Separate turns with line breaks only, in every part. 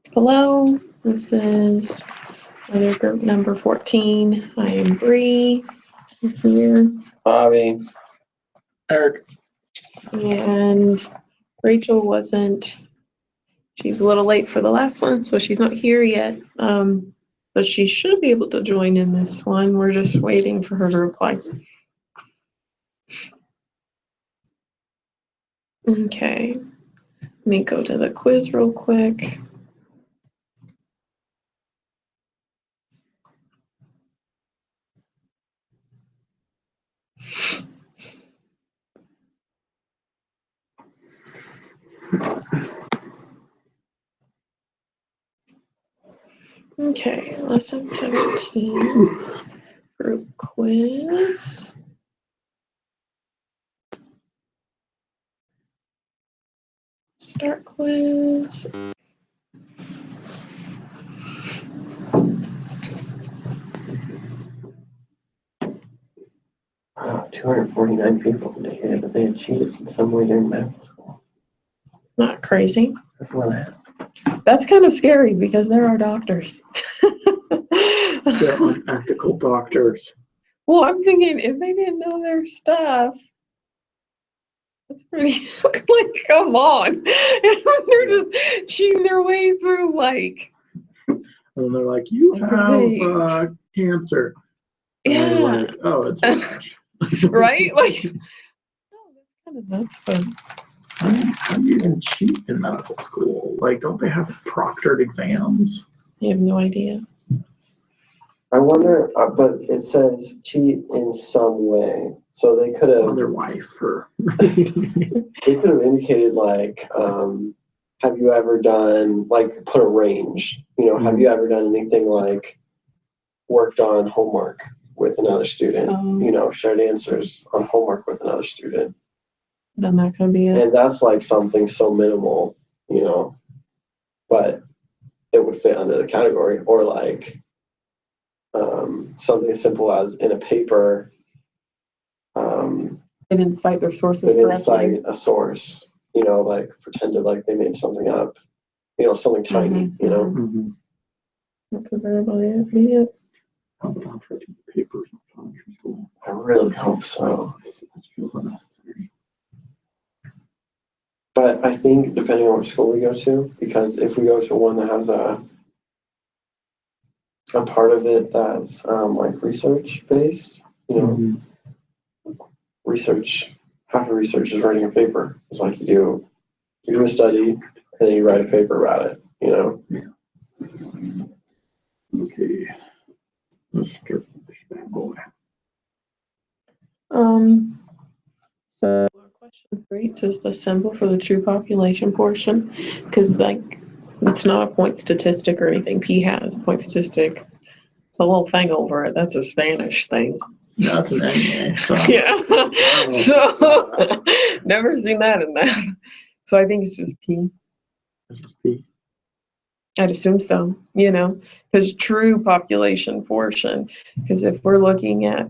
Hello, this is other group number 14. I am Bree here.
Bobby.
Eric.
And Rachel she was a little late for the last one, so she's not here yet. But she should be able to join in this one. We're just waiting for her to reply. Okay, let me go to the quiz real quick. Okay, lesson 17, group quiz. Start quiz.
Wow, 249 people indicated that they had cheated in some way during medical school.
Not crazy.
That's more than that.
That's kind of scary because there are doctors.
They're unethical doctors.
Well, I'm thinking if they didn't know their stuff, that's pretty, like, come on. They're just cheating their way through, like.
And they're like, you have cancer. And
Yeah.
like, oh, it's rash.
Right? Like, oh, that's kind of nuts, but.
How do you even cheat in medical school? Like, don't they have proctored exams?
I have no idea.
I wonder, but it says cheat in some way. So they could
On
have,
their wife or
they could have indicated like, have you ever done, like put a range, have you ever done anything like worked on homework with another student, shared answers on homework with another student.
Then that could be it.
And that's like something so minimal, but it would fit under the category. Or like something as simple as in a paper,
They didn't cite their sources
they didn't
correctly.
cite a source, like pretended like they made something up, something tiny,
Mhm.
That could very well be it.
How about writing papers in elementary school?
I really hope so.
It feels unnecessary.
But I think depending on which school we go to, because if we go to one that has a part of it that's like research based,
Mhm.
research, half of research is writing a paper. It's like you do a study and then you write a paper about it,
Okay. Let's start this bad boy.
So our question 3 says the symbol for the true population portion, because like it's not a point statistic or anything. P has a point statistic. The little thing over it, that's a Spanish thing.
That's an NA. So.
Yeah. So never seen that in that. So I think it's just P.
It's just P.
I'd assume so, because true population portion, because if we're looking at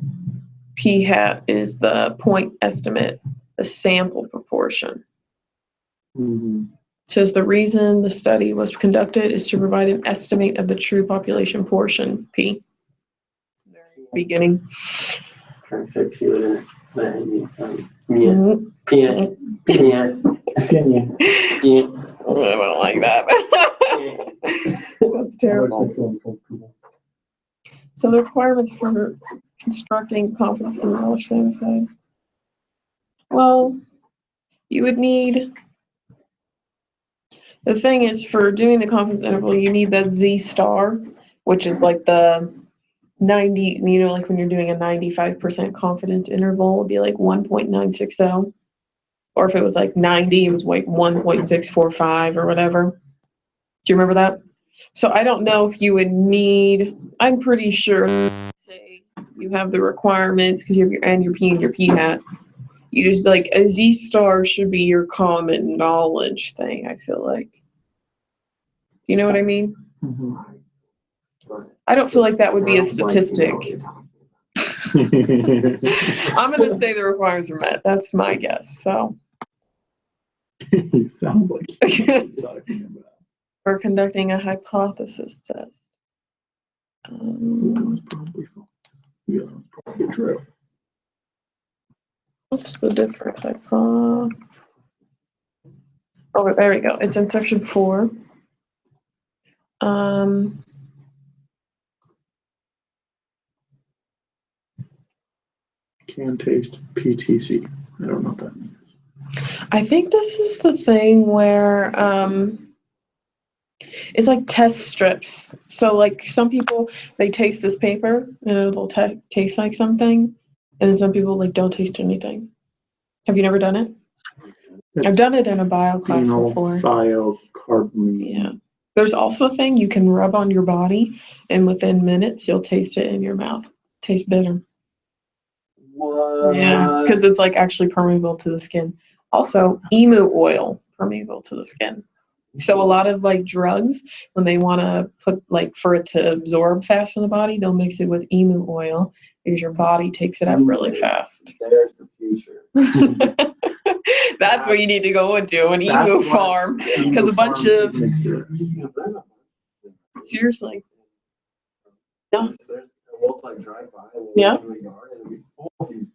P hat is the point estimate, the sample proportion.
Mm-hmm.
It says the reason the study was conducted is to provide an estimate of the true population portion, P. Very beginning.
Trying to say P wouldn't let it mean something.
Mhm. I don't like that. That's terrible. So the requirements for constructing confidence and knowledge certified. Well, you would need, the thing is for doing the confidence interval, you need that Z star, which is like the 90, like when you're doing a 95% confidence interval, it would be like 1.960. Or if it was like 90, it was like 1.645 or whatever. Do you remember that? So I don't know if you would need, I'm pretty sure, say you have the requirements because you have your N, your P, and your P hat. You just like a Z star should be your common knowledge thing, I feel like. Do you know what I mean?
Mm-hmm.
I don't feel like that would be a statistic. I'm going to say the requirements are met. That's my guess. So.
You sound like you're talking about.
We're conducting a hypothesis test.
That was probably false. Yeah, that was probably true.
What's the difference? Oh, there we go. It's in section 4.
Can taste PTC. I don't know what that means.
I think this is the thing where it's like test strips. So like some people, they taste this paper and it'll taste like something, and then some people like don't taste anything. Have you never done it? I've done it in a bio class before.
Phenylbiocarbonate.
Yeah. There's also a thing you can rub on your body, and within minutes you'll taste it in your mouth. Tastes bitter.
What?
Yeah, because it's like actually permeable to the skin. Also, emu oil permeable to the skin. So a lot of like drugs, when they want to put like for it to absorb fast in the body, they'll mix it with emu oil because your body takes it up really fast.
There's the future.
That's what you need to go into an
That's
emu
what
farm
emu
because a bunch
farm
of
mixes.
seriously. Yeah.
We'll like drive by and
Yeah.
in the yard and we pull these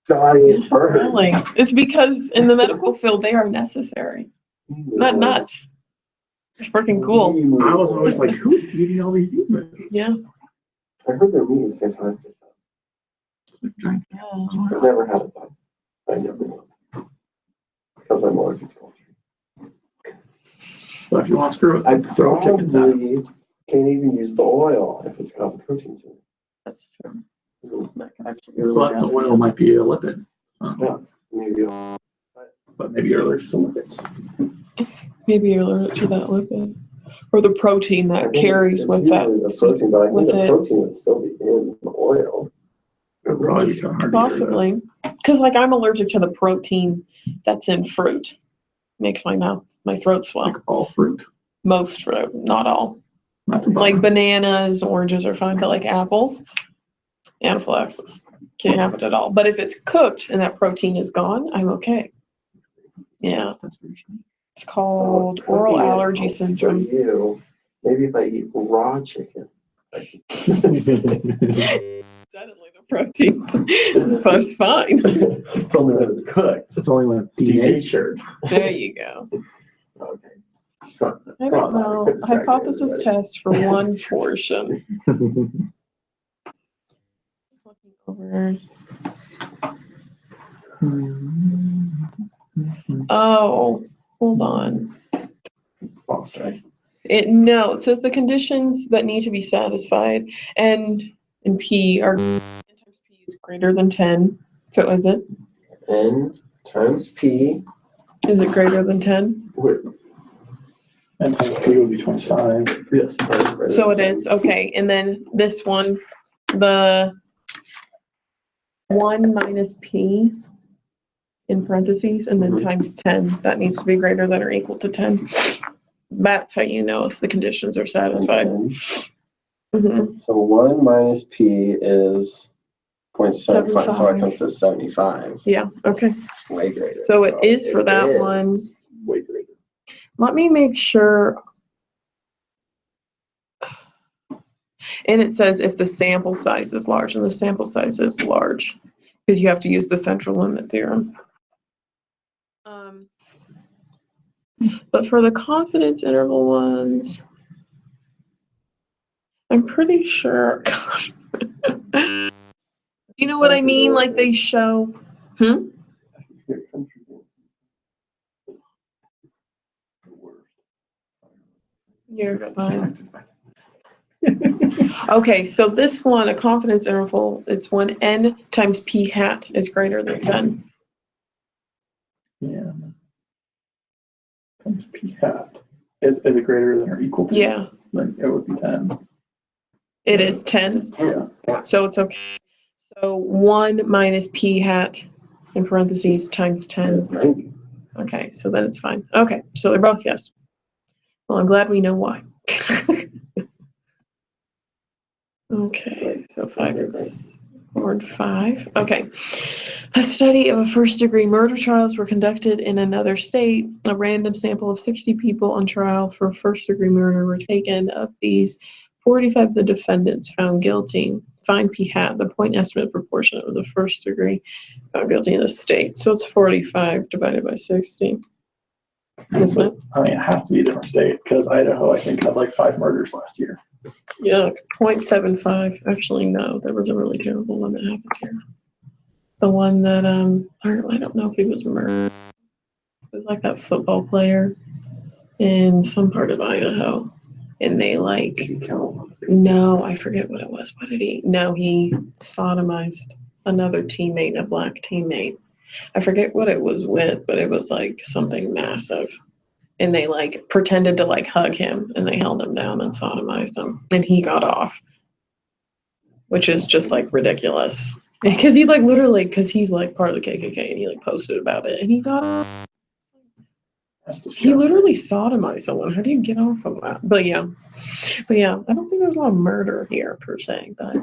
giant birds.
Really? It's because in the medical field they are necessary. Not nuts. It's freaking cool.
I was always like, who's eating all these emus?
Yeah.
I heard their meat is fantastic.
Giant-
I've never had it though. I never will. Because I'm allergic to poultry.
So if you want to screw it,
I
throw chickens at it.
probably can't even use the oil if it's got the protein to it.
That's true.
Mm.
That could actually be really
But
bad
the
for
oil
you.
might be a lipid.
Yeah. Maybe I'll
But maybe you're allergic to lipids.
Maybe you're allergic to that lipid. Or the protein
I
that
think
carries
it's
with
usually
that.
the protein, but I think
with
the
it.
protein would still be in the oil.
It would probably be kind of hard to get rid of.
Possibly. Because like I'm allergic to the protein that's in fruit. Makes my throat swell.
Like all fruit.
Most fruit, not all.
That's a
Like
bummer.
bananas, oranges are fine, but like apples, anaphylaxis. Can't have it at all. But if it's cooked and that protein is gone, I'm okay. Yeah.
That's very strange.
It's called oral
cooking it
allergy
helps for
syndrome.
you. Maybe if I eat raw chicken. I could-
Suddenly the proteins was fine.
It's only when it's cooked.
It's only when it's denatured.
There you go.
Okay.
I don't know. Hypothesis test for one portion. Just looking over. Oh, hold on.
It's false, right?
No, it says the conditions that need to be satisfied N and P are N times P is greater than 10. So is it?
N times P.
Is it greater than 10?
Wait,
And times P would be 25.
yes.
So it is. Okay. And then this one, the 1 minus P in parentheses and then
Mhm.
times 10. That needs to be greater than or equal to 10. That's how you know if the conditions are satisfied. Mhm.
So 1 minus P is 0.75, so it
75.
comes to 75.
Yeah. Okay.
Way greater.
So it is for that
is
one.
Way greater.
Let me make sure. And it says if the sample size is large, and the sample size is large because you have to use the central limit theorem. But for the confidence interval ones, I'm pretty sure. Gosh. You know what I mean? Like they show.
Your country dances. The worst.
You're fine. Okay, so this one, a confidence interval, it's when n times p hat is greater than 10.
Yeah. Times P hat. Is it greater than or equal to?
Yeah,
Then it would be 10.
it is 10.
It's 10. Yeah.
So it's okay. So 1 minus p hat in parentheses times 10.
It's 90.
Okay, so then it's fine. Okay, so they're both yes. Well, I'm glad we know why. Okay, so 5 is Ward 5. Okay. A study of a first-degree murder trials were conducted in another state. A random sample of 60 people on trial for first-degree murder were taken. Of these, 45 of the defendants found guilty. Find P hat, the point estimate proportion of the first degree found guilty in the state. So it's 45 divided by 60. Isn't it?
I mean, it has to be a different state because Idaho, I think, had like 5 murders last year.
Yeah, 0.75. Actually, no, there was a really terrible one that happened here. The one that, I don't know if he was murdered. It was like that football player in some part of Idaho. And they like,
Did you kill him?
no, I forget what it was. What did he? No, he sodomized another teammate, a black teammate. I forget what it was with, but it was like something massive. And they like pretended to like hug him and they held him down and sodomized him. And he got off, which is just like ridiculous. Because he like literally, because he's like part of the KKK and he like posted about it and he got off.
That's
He
disgusting.
literally sodomized someone. How do you get off of that? But yeah, I don't think there's a lot of murder here per se, but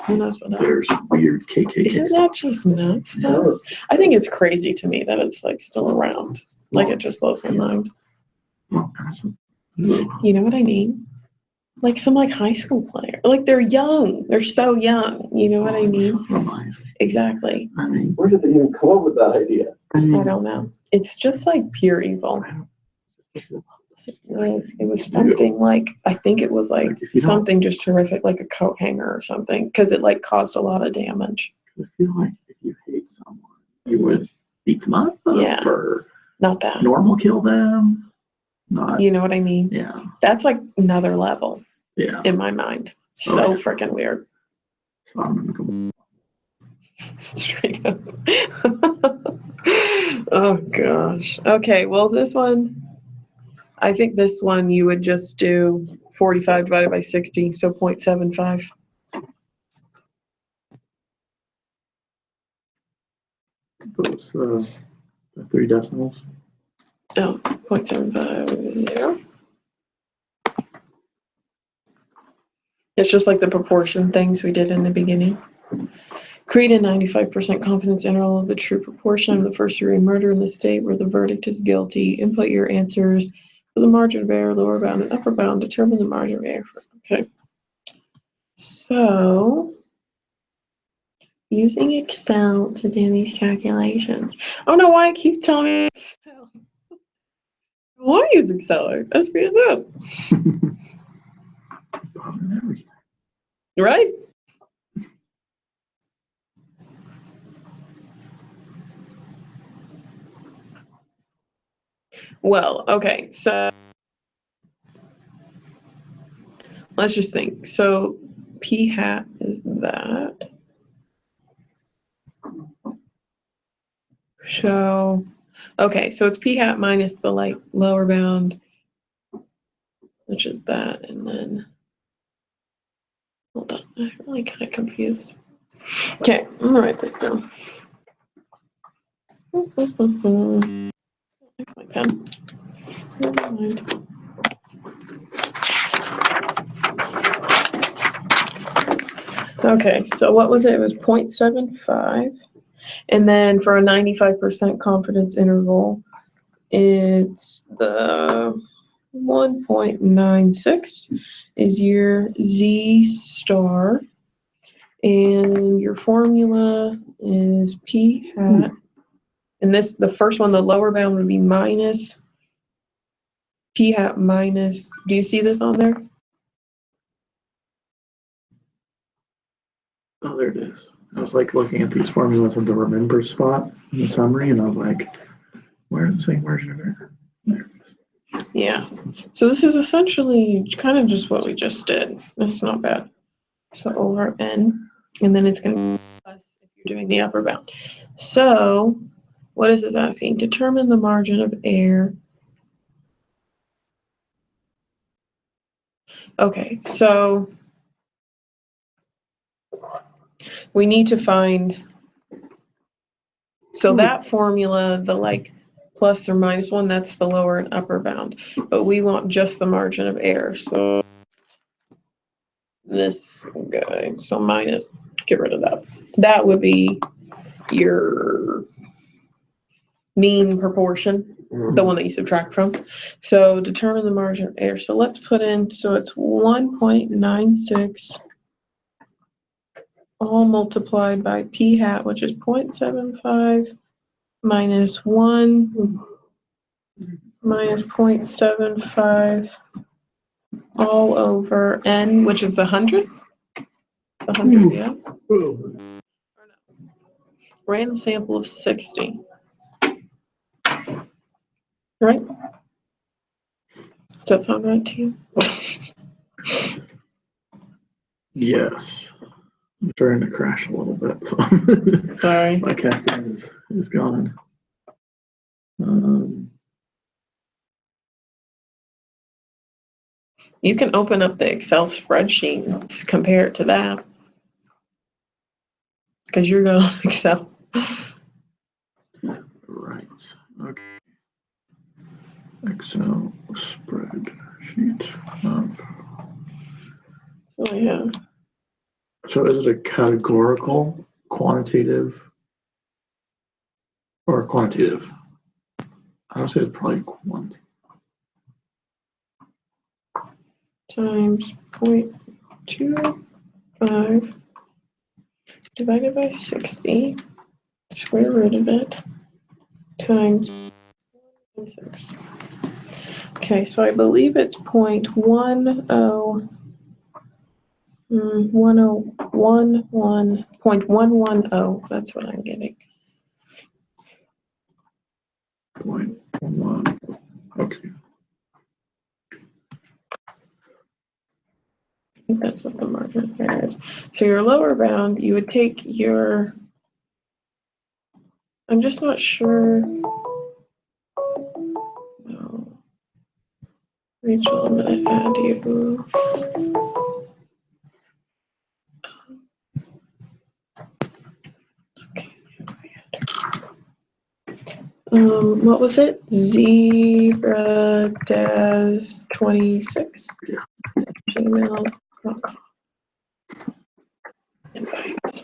who knows what
There's
else.
weird KKK
Isn't
stuff.
that just nuts?
Yeah.
Though? I think it's crazy to me that it's like still around. Like it just blows my mind.
Well, awesome.
You know what I mean? Like some like high school player. Like they're young. They're so young. You know what I mean?
Sodomized.
Exactly.
I mean,
Where did they even come up with that idea?
I don't know. It's just like pure evil. It was something like, I think it was like
If you don't-
something just terrific, like a coat hanger or something, because it like caused a lot of damage.
I feel like if you hate someone, you would beat them up
Yeah.
or
Not that.
normal kill them. Not,
You know what I mean?
yeah,
That's like another level
yeah.
in my mind. So
Oh, yeah.
freaking weird.
So I'm gonna go.
Straight up. Oh gosh. Okay, well this one, I think this one you would just do 45 divided by 60, so 0.75.
Those the 3 decimals.
Oh, 0.75. It's just like the proportion things we did in the beginning. Create a 95% confidence interval of the true proportion of the first degree murder in the state where the verdict is guilty. Input your answers for the margin of error, lower bound and upper bound. Determine the margin of error. Okay. So, using Excel to do these calculations. I don't know why it keeps telling me Excel. I want to use Excel. SPSS. Right? Well, okay, so let's just think. So P hat is that. So, okay, so it's P hat minus the like lower bound, which is that, and then, hold on, I'm really kind of confused. Okay, I'm gonna write this down. Where's my pen? Never mind. Okay, so what was it? It was 0.75. And then for a 95% confidence interval, it's the 1.96 is your Z star. And your formula is P hat. And this, the first one, the lower bound would be minus P hat minus, do you see this on there?
Oh, there it is. I was like looking at these formulas of the remember spot in the summary, and I was like, where's the same margin of error? There it is.
Yeah. So this is essentially kind of just what we just did. That's not bad. So over N, and then it's going to be plus if you're doing the upper bound. So what is this asking? Determine the margin of error. Okay, so we need to find, so that formula, the like plus or minus one, that's the lower and upper bound, but we want just the margin of error. So this guy, so minus, get rid of that. That would be your mean proportion, the one that you subtract from. So determine the margin of error. So let's put in, so it's 1.96 all multiplied by p hat, which is 0.75 minus 1 minus 0.75 all over n, which is 100. 100, yeah. Random sample of 60. Right? Does that sound right to you?
Yes. I'm starting to crash a little bit. So
Sorry.
my caffeine is gone.
You can open up the Excel spreadsheet and compare it to that. Because you're good on Excel.
Right. Okay. Excel spreadsheet.
So yeah.
So is it a categorical, quantitative, or quantitative? I would say it's probably quantitative.
Times 0.25 divided by 60, square root of it, times 6. Okay, so I believe it's 0.110, that's what I'm getting.
0.11. Okay.
I think that's what the margin of error is. So your lower bound, you would take your, I'm just not sure. No. Rachel, I'm gonna add you. Okay. What was it? Zebra-26?
Yeah.
Gmail.com. Invite.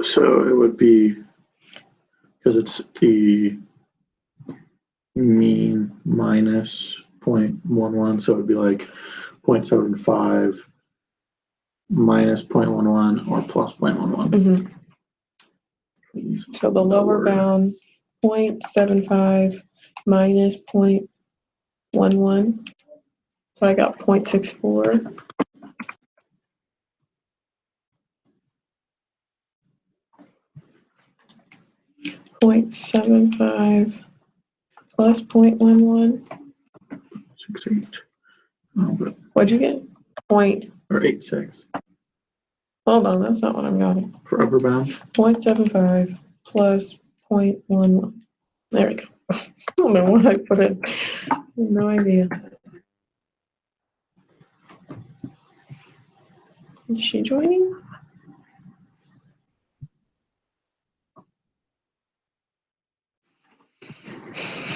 So it would be, because it's the mean minus 0.11, so it would be like 0.75 minus 0.11 or plus 0.11.
Mhm. So the lower bound, 0.75 minus 0.11. So I got 0.64. .75 plus 0.11.
68. Oh, but
What'd you get? Point.
or 86
Hold on, that's not what I'm getting.
for upper bound.
0.75 plus 0.11. There we go. I don't know what I put in. I have no idea. Is she joining?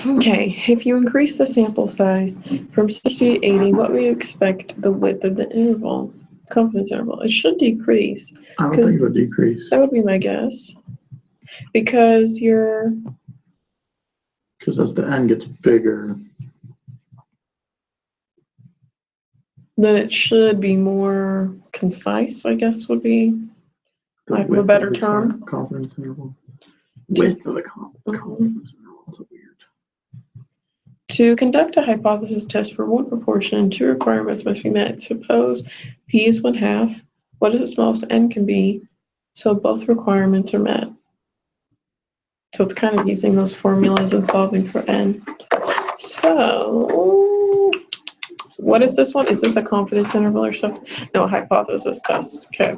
Okay, if you increase the sample size from 60 to 80, what would you expect the width of the interval, confidence interval? It should decrease.
I don't think it would decrease
That would be my guess. Because
because as the n gets bigger,
then it should be more concise, I guess would be
the
lack of a
width
better
the
term.
confidence interval. Width of the confidence interval is weird.
To conduct a hypothesis test for one proportion, two requirements must be met. Suppose P is 1/2. What is the smallest n can be? So both requirements are met. So it's kind of using those formulas and solving for n. So what is this one? Is this a confidence interval or something? No, a hypothesis test. Okay.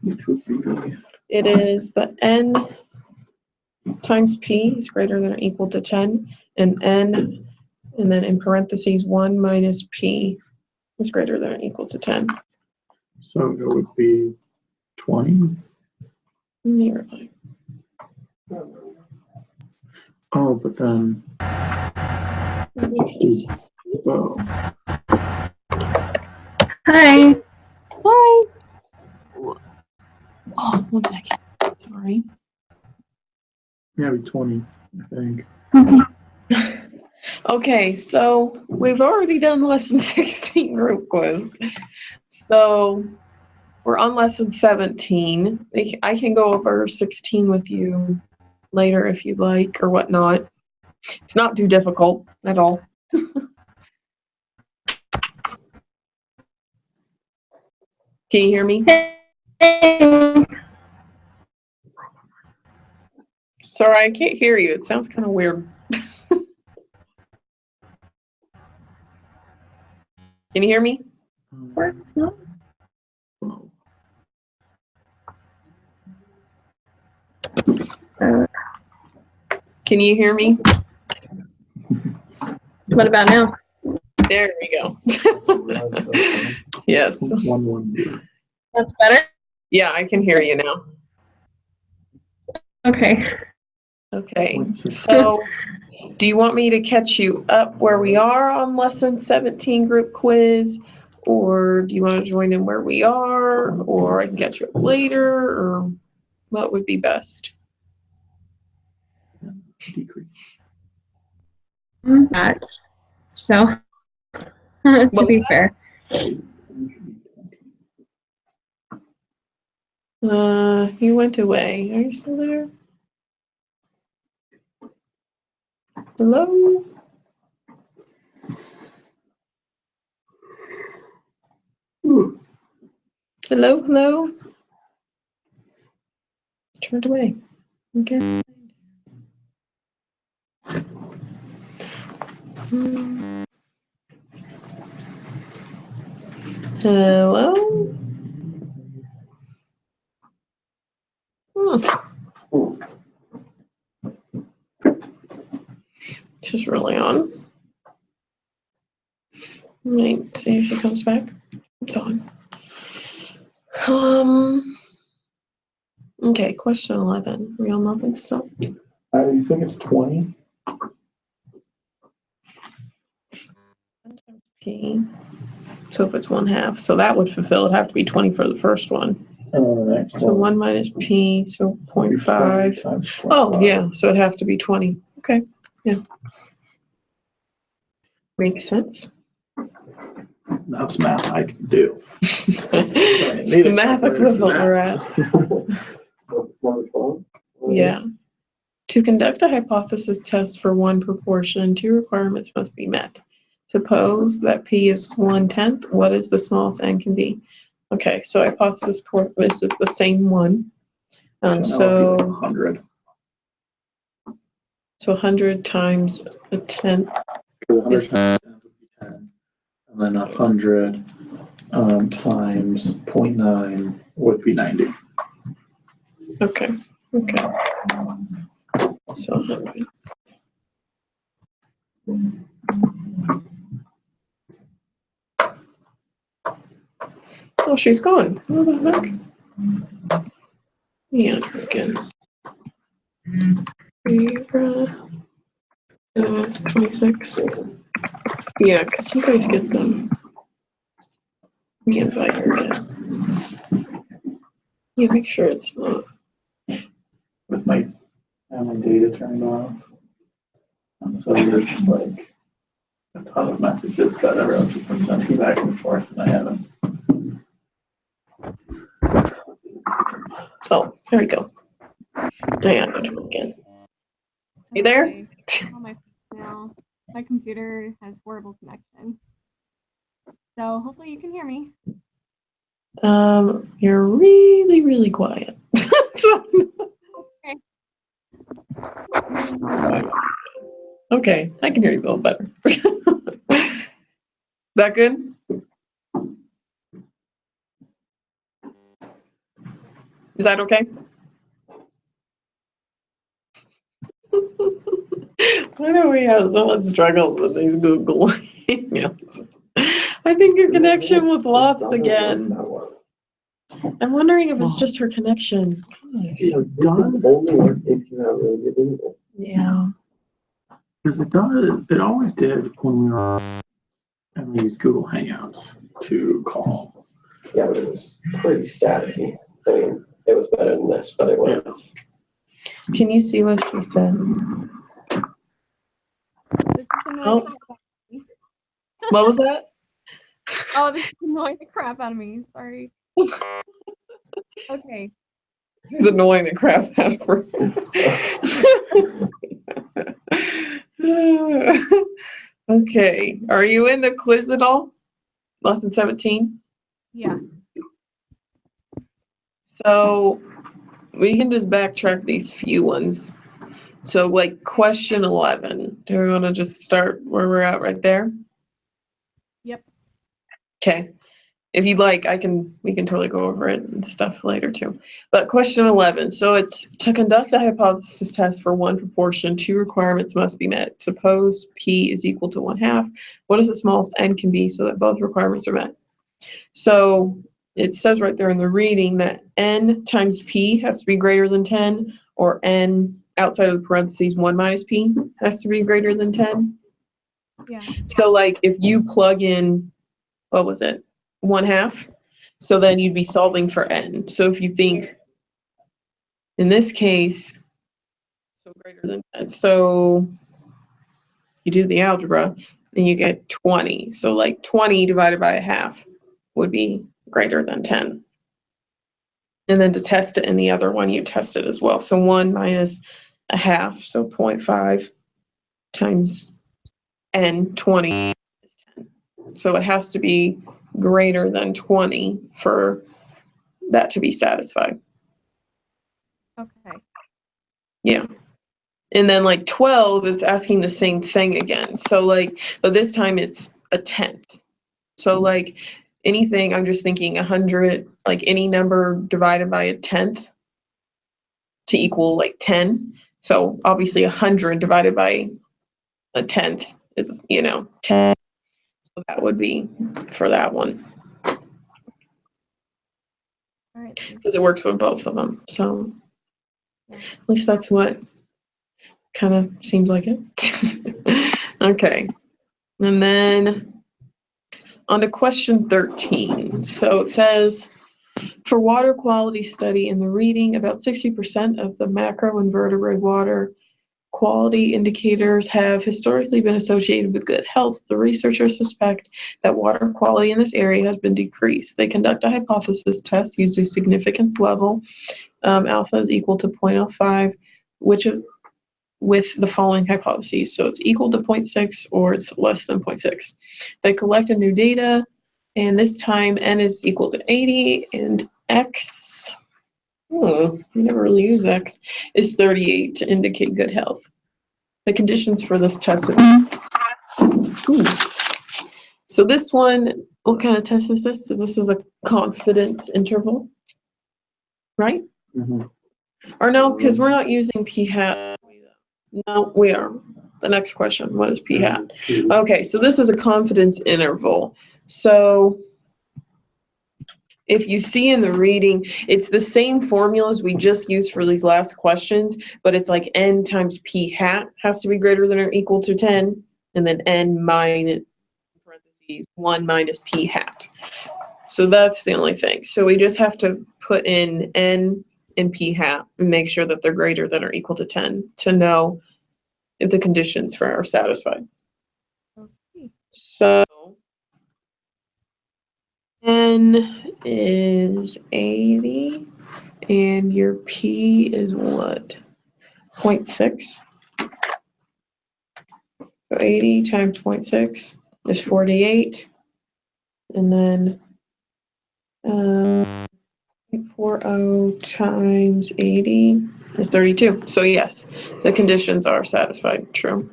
Which would be
It is the n times p is greater than or equal to 10, and n, and then in parentheses 1 minus p is greater than or equal to 10.
so it would be 20.
Nearly.
Oh, but then Whoa.
Hi.
Hi. Oh, 1 second. Sorry.
Yeah, be 20, I think.
Okay, so we've already done lesson 16 group quiz. So we're on lesson 17. I can go over 16 with you later if you'd like or whatnot. It's not too difficult at all. Can you hear me?
Hey.
Sorry, I can't hear you. It sounds kind of weird. Can you hear me?
Works, no?
Whoa.
Can you hear me?
What about now?
There we go. Yes.
110.
That's better?
Yeah, I can hear you now.
Okay.
Okay.
0.6.
So, do you want me to catch you up where we are on lesson 17 group quiz? Or do you want to join in where we are? Or I can catch you up later? Or what would be best?
Decrease.
That. So, to
What
be
was
fair.
You went away. Are you still there? Hello? Hello, hello? Turned away. Okay. Hello? She's really on. Wait, see if she comes back. It's on. Okay, question 11. Are we on nothing still?
You think it's 20?
P. So if it's 1/2, so that would fulfill, it'd have to be 20 for the first one.
Next
So 1 minus P, so 0.5. Oh, yeah, so it'd have to be 20. Okay, yeah. Makes sense.
That's math I can do.
The math equivalent we're at.
So, number 12?
Yeah. To conduct a hypothesis test for one proportion, 2 requirements must be met. Suppose that P is 1/10. What is the smallest N can be? Okay, so hypothesis for this is the same one. So
100.
100 times a 10th.
100
Is-
times 10 would be 10. And then 100 times 0.9 would be 90.
Okay, okay. So 100. Oh, she's gone. What the heck? Yeah, again. It's 26. Yeah, because you guys get them. Let me invite her in. Yeah, make sure it's not.
With my data turned off. And so there's like a ton of messages that everyone's just been sending back and forth, and I haven't.
Oh, there we go. Yeah, again. You there?
Okay. On my phone now. My computer has horrible connection. So hopefully you can hear me.
You're really, really quiet. So- okay, I can hear you a little better. Is that good? Is that okay? Why do we have so much struggles with these Google emails? I think your connection was lost again. I'm wondering if it's just her connection. Gosh.
It's only if you have really good internet.
Yeah.
Because it always did when we were, and we used Google Hangouts to call.
Yeah, but it was pretty staticky. I mean, it was better than this, but it was.
Can you see what she said?
This is annoying. the crap out of me.
What was that?
Oh, this is annoying the crap out of me. Sorry. Okay.
She's annoying the crap out of her. Okay, are you in the quiz at all? Lesson 17?
Yeah.
So we can just backtrack these few ones. So like question 11, do we want to just start where we're at right there?
Yep.
Okay. If you'd like, we can totally go over it and stuff later too. But question 11, so it's to conduct a hypothesis test for one proportion, two requirements must be met. Suppose P is equal to 1/2. What is the smallest N can be so that both requirements are met? So it says right there in the reading that N times P has to be greater than 10, or N outside of the parentheses 1 minus P has to be greater than 10.
Yeah.
So like if you plug in, what was it? 1/2. So then you'd be solving for N. So if you think in this case, so greater than 10. So you do the algebra and you get 20. So like 20 divided by 1/2 would be greater than 10. And then to test it in the other one, you test it as well. So 1 minus 1/2, so 0.5 times N, 20 is 10. So it has to be greater than 20 for that to be satisfied.
Okay.
Yeah. And then like 12, it's asking the same thing again. So like, but this time it's a 10th. So like anything, I'm just thinking 100, like any number divided by a 10th to equal like 10. So obviously 100 divided by a 10th is, 10. So that would be for that one.
All right.
Because it works with both of them. So
Yeah.
at least that's what kind of seems like it. Okay. And then on to question 13. So it says, for water quality study in the reading, about 60% of the macroinvertebrate water quality indicators have historically been associated with good health. The researchers suspect that water quality in this area has been decreased. They conduct a hypothesis test using significance level. Alpha is equal to 0.05, with the following hypotheses. So it's equal to 0.6 or it's less than 0.6. They collected new data, and this time N is equal to 80 and X, we never really use X, is 38 to indicate good health. The conditions for this test So this one, what kind of test is this? So this is a confidence interval, right?
Mm-hmm.
Or no, because we're not using p hat. No, we are. The next question, what is p hat? Okay, so this is a confidence interval. So if you see in the reading, it's the same formulas we just used for these last questions, but it's like N times P hat has to be greater than or equal to 10, and then N minus, parentheses, 1 minus P hat. So that's the only thing. So we just have to put in N and P hat and make sure that they're greater than or equal to 10 to know if the conditions for are satisfied.
Okay.
So N is 80 and your P is what? 0.6. So 80 times 0.6 is 48. And then 0.40 times 80 is 32. So yes, the conditions are satisfied. True.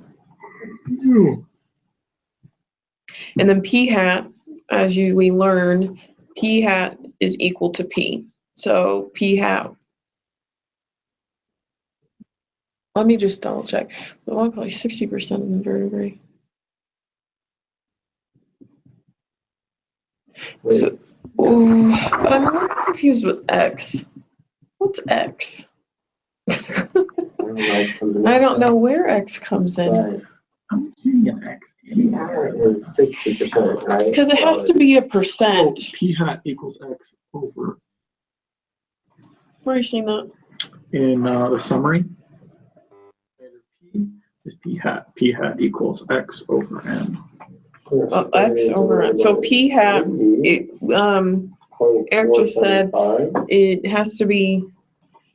And then P hat, as we learn, P hat is equal to P. So P hat, let me just double check. The one probably 60% of invertebrate. So, but I'm a little confused with X. What's X? I don't know where X comes in.
I'm seeing an X anywhere.
Is 60%, right?
Because it has to be a percent.
P hat equals X over
Where are you seeing that?
in the summary. P is P hat. P hat equals X over N.
X over N. So P hat, Eric just said it has to be,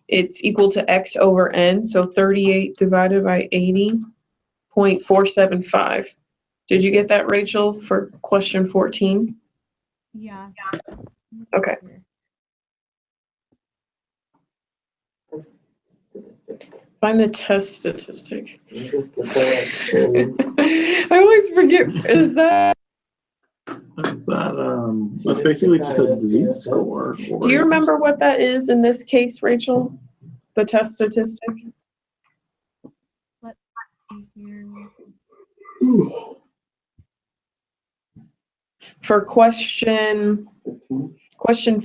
it's equal to X over N. So 38 divided by 80.475. Did you get that, Rachel, for question 14?
Yeah.
Okay. Find the test statistic.
You just get that.
I always forget, is that?
That's that's basically just a z-score.
Do you remember what that is in this case, Rachel? The test statistic?
Let's see here.
For question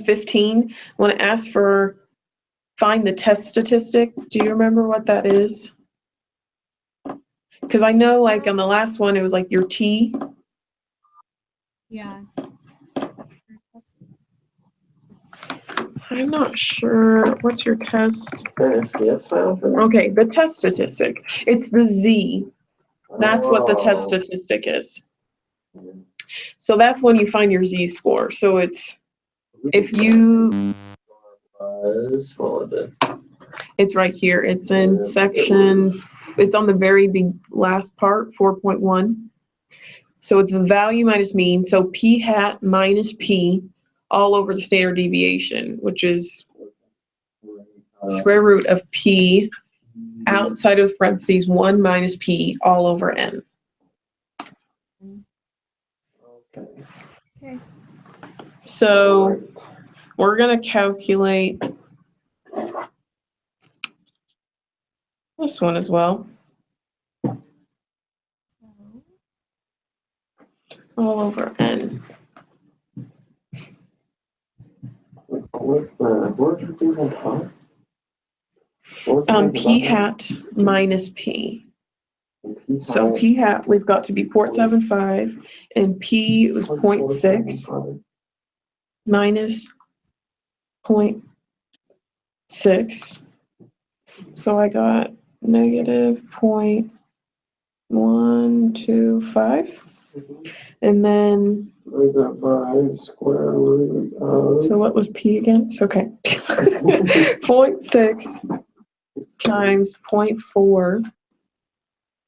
15, when it asks for find the test statistic, do you remember what that is? Because I know like on the last one, it was like your T.
Yeah.
I'm not sure. What's your test?
FPS file for that?
Okay, the test statistic. It's the Z. That's what the test
Oh.
statistic is. So that's when you find your Z score. So it's, if you,
What was it?
it's right here. It's in section, it's on the very big last part, 4.1. So it's the value minus mean. So P hat minus P all over the standard deviation, which is square root of P outside of parentheses 1 minus P all over N.
Okay.
Okay.
So we're going to calculate this one as well,
So,
all over N.
What was the things on top? What was the things
P
above
hat minus P.
that?
So P hat, we've got to be 0.75, and P was 0.6 minus 0.6. So I got negative 0.125. And then,
Divided by square root of.
so what was P again? It's okay. 0.6 times 0.4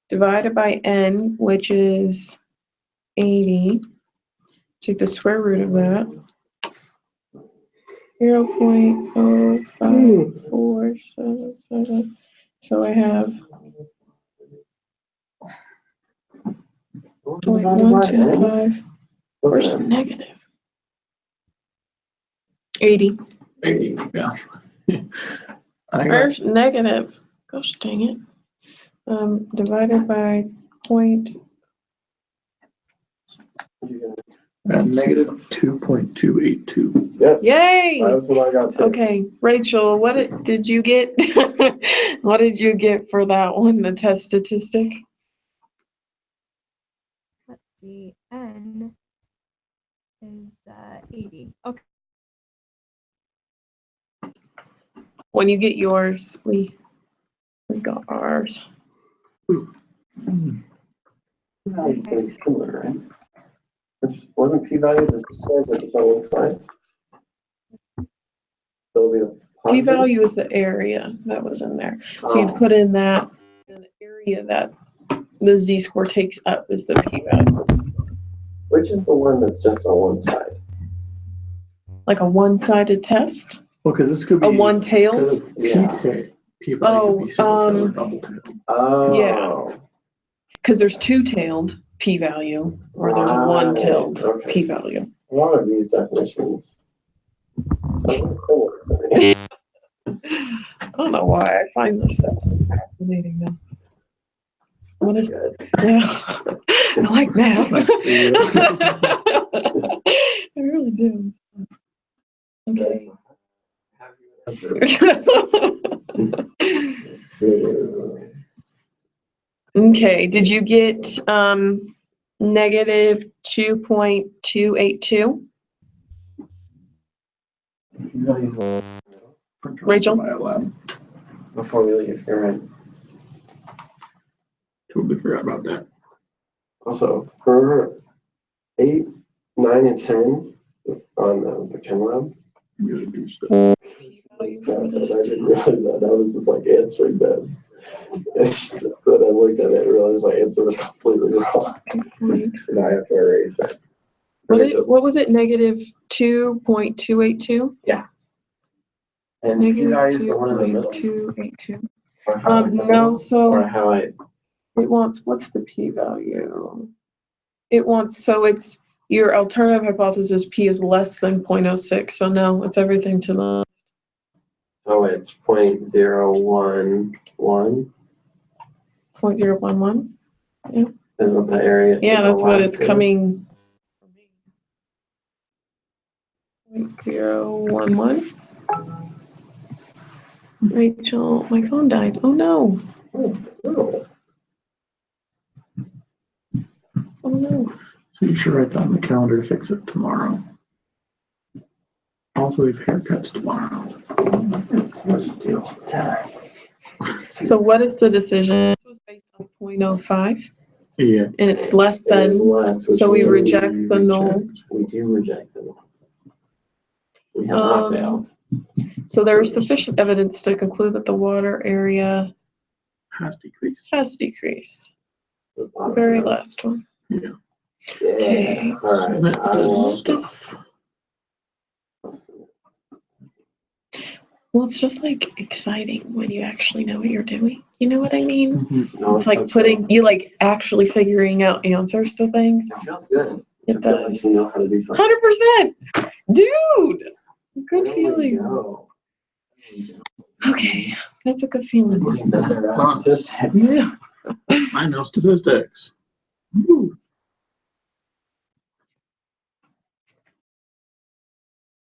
divided by N, which is 80. Take the square root of that. 0.054777. So I have 0.125. Where's the negative? 80.
80, yeah. I think
Where's negative? Gosh dang it. Divided by point.
negative 2.282.
Yes.
Yay!
That's what I got too.
Okay, Rachel, did you get? What did you get for that one, the test statistic?
let's see. N is 80. Okay.
When you get yours, we got ours.
Pretty similar, right? Wasn't p-value just the same, but it's on one side? So it'll be a positive?
P-value is the area that was in there. So you'd put in that, and the area that the z-score takes up is the p-value.
Which is the one that's just on one side?
Like a one-sided test?
Well, because this could be
A one-tailed?
Yeah.
P-value could be single-tailed or double-tailed.
Oh.
Yeah. Because there's two-tailed p-value, or there's a
Right,
one-tailed
okay.
p-value.
A lot of these definitions. sound similar to me.
I don't know why I find this stuff so fascinating though. What is
Good.
Yeah, I like math.
That's good.
I really do. Okay.
Two.
Okay, did you get, negative 2.282? Rachel?
Before we leave, you're right.
Totally forgot about that.
Also, for 8, 9, and 10 on the Chem Lab,
I'm gonna do stuff.
I didn't realize that. I was just like answering them. But I looked at it and realized my answer was completely wrong. So now I have to erase it.
What was it, negative 2.282?
And
Negative
P-value is the one in the middle.
2.282.
Or how I put
No,
it,
so
or how I,
it wants, what's the p-value? It wants, so it's, your alternative hypothesis p is less than 0.06, so no, it's everything to the,
oh, it's 0.011
0.011.
is what the area.
Yeah,
to the
that's what
left
it's
is.
coming. 0.011. Rachel, my phone died. Oh no.
Oh, no.
Oh no.
So you should write that on the calendar to fix it tomorrow. Also, we have haircuts tomorrow.
It's much deal.
So what is the decision? This was based on 0.05
Yeah.
and it's less
It is
than,
less, which
so we
means
reject the null.
We do reject the null. We have not failed.
So there is sufficient evidence to conclude that the water area
Has decreased.
has decreased.
The
The very last one.
Yeah.
Okay.
Yeah, all right. I will.
This, well, it's just like exciting when you actually know what you're doing. You know what I mean?
No,
It's like putting, you like actually figuring out answers to things.
It feels good.
It
to feel like
does.
you know how to do something.
100%! Dude! Good
There we
feeling.
go.
Okay, that's a good
We're
feeling.
getting better at statistics.
Yeah.
I know statistics. Woo.